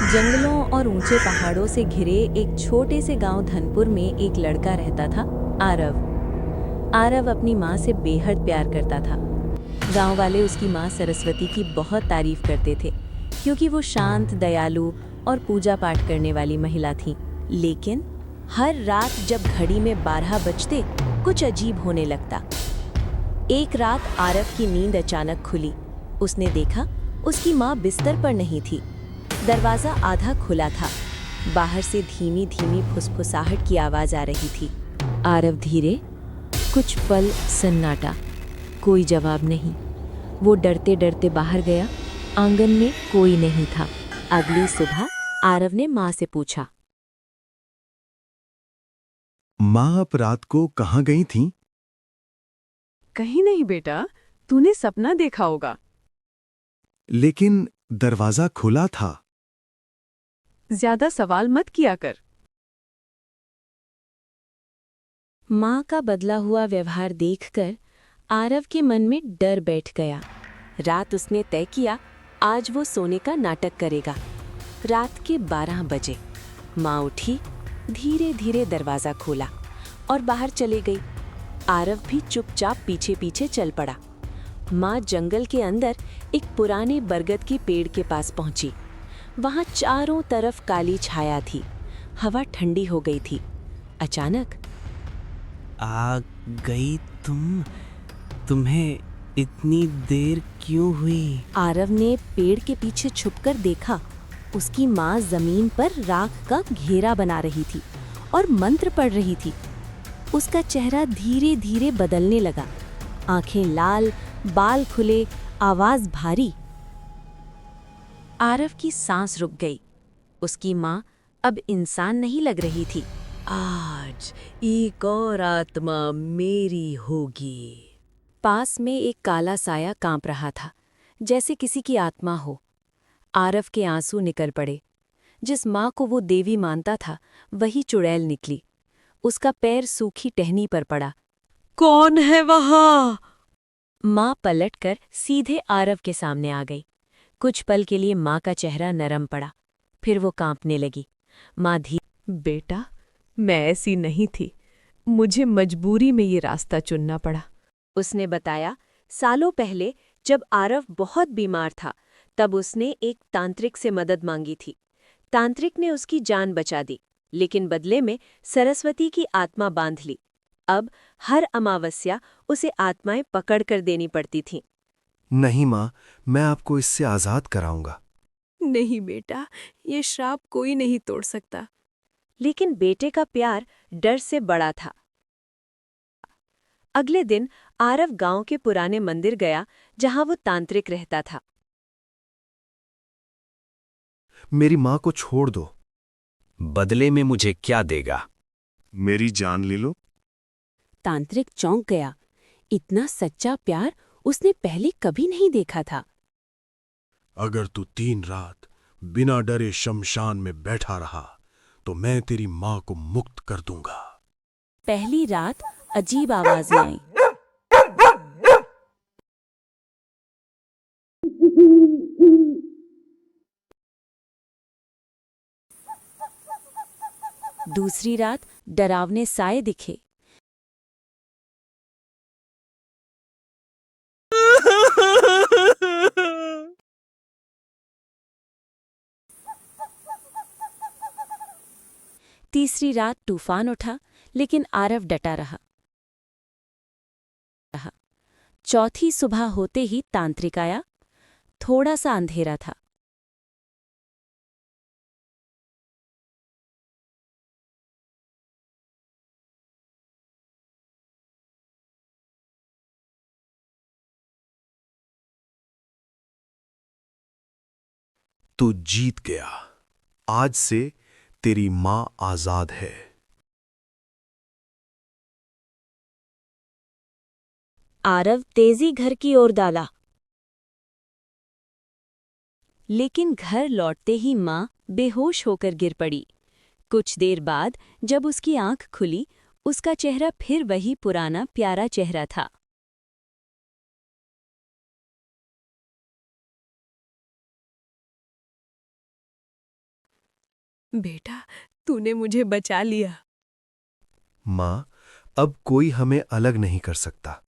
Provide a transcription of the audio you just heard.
जंगलों और ऊंचे पहाड़ों से घिरे एक छोटे से गांव धनपुर में एक लड़का रहता था, आरव। आरव अपनी माँ से बेहद प्यार करता था। गांव वाले उसकी माँ सरस्वती की बहुत तारीफ करते थे, क्योंकि वो शांत, दयालु और पूजा पाठ करने वाली महिला थी। लेकिन हर रात जब घड़ी में 12 बजते, कुछ अजीब होने लगता। एक रात आरव की नींद अचानक खुली। उसने देखा उसकी माँ बिस्तर पर नहीं थी। दरवाजा आधा खुला था। बाहर से धीमी धीमी फुसफुसाहट की आवाज आ रही थी। आरव धीरे, कुछ पल सन्नाटा, कोई जवाब नहीं। वो डरते डरते बाहर गया। आंगन में कोई नहीं था। अगली सुबह आरव ने माँ से पूछा, माँ आप रात को कहाँ गई थीं? कहीं नहीं बेटा, तूने सपना देखा होगा। लेकिन दरवाजा खुला था। ज्यादा सवाल मत किया कर। माँ का बदला हुआ व्यवहार देखकर आरव के मन में डर बैठ गया। रात उसने तय किया, आज वो सोने का नाटक करेगा। रात के 12 बजे माँ उठी, धीरे धीरे दरवाजा खोला और बाहर चली गई। आरव भी चुपचाप पीछे पीछे चल पड़ा। माँ जंगल के अंदर एक पुराने बरगद के पेड़ के पास पहुंची। वहां चारों तरफ काली छाया थी। हवा ठंडी हो गई थी। अचानक, आ गई तुम्हें इतनी देर क्यों हुई? आरव ने पेड़ के पीछे छुपकर देखा। उसकी माँ जमीन पर राख का घेरा बना रही थी और मंत्र पढ़ रही थी। उसका चेहरा धीरे धीरे बदलने लगा। आंखें लाल, बाल खुले, आवाज भारी। आरव की सांस रुक गई। उसकी माँ अब इंसान नहीं लग रही थी। आज एक और आत्मा मेरी होगी। पास में एक काला साया कांप रहा था, जैसे किसी की आत्मा हो। आरव के आंसू निकल पड़े। जिस माँ को वो देवी मानता था, वही चुड़ैल निकली। उसका पैर सूखी टहनी पर पड़ा। कौन है वहाँ? माँ पलटकर सीधे आरव के सामने आ गई। कुछ पल के लिए माँ का चेहरा नरम पड़ा, फिर वो कांपने लगी। माँ बेटा, मैं ऐसी नहीं थी। मुझे मजबूरी में ये रास्ता चुनना पड़ा। उसने बताया, सालों पहले जब आरव बहुत बीमार था, तब उसने एक तांत्रिक से मदद मांगी थी। तांत्रिक ने उसकी जान बचा दी, लेकिन बदले में सरस्वती की आत्मा बांध ली। अब हर अमावस्या उसे आत्माएं पकड़ कर देनी पड़ती थीं। नहीं माँ, मैं आपको इससे आजाद कराऊंगा। नहीं बेटा, ये श्राप कोई नहीं तोड़ सकता। लेकिन बेटे का प्यार डर से बड़ा था। अगले दिन आरव गांव के पुराने मंदिर गया, जहां वो तांत्रिक रहता था। मेरी माँ को छोड़ दो। बदले में मुझे क्या देगा? मेरी जान ले लो। तांत्रिक चौंक गया। इतना सच्चा प्यार उसने पहले कभी नहीं देखा था। अगर तू 3 रात बिना डरे शमशान में बैठा रहा, तो मैं तेरी माँ को मुक्त कर दूंगा। पहली रात अजीब आवाजें आईं। दूसरी रात डरावने साए दिखे। तीसरी रात तूफान उठा, लेकिन आरव डटा रहा। चौथी सुबह होते ही तांत्रिक आया। थोड़ा सा अंधेरा था। तू जीत गया। आज से तेरी माँ आजाद है। आरव तेजी घर की ओर डाला, लेकिन घर लौटते ही माँ बेहोश होकर गिर पड़ी। कुछ देर बाद जब उसकी आंख खुली, उसका चेहरा फिर वही पुराना प्यारा चेहरा था। बेटा, तूने मुझे बचा लिया। माँ, अब कोई हमें अलग नहीं कर सकता।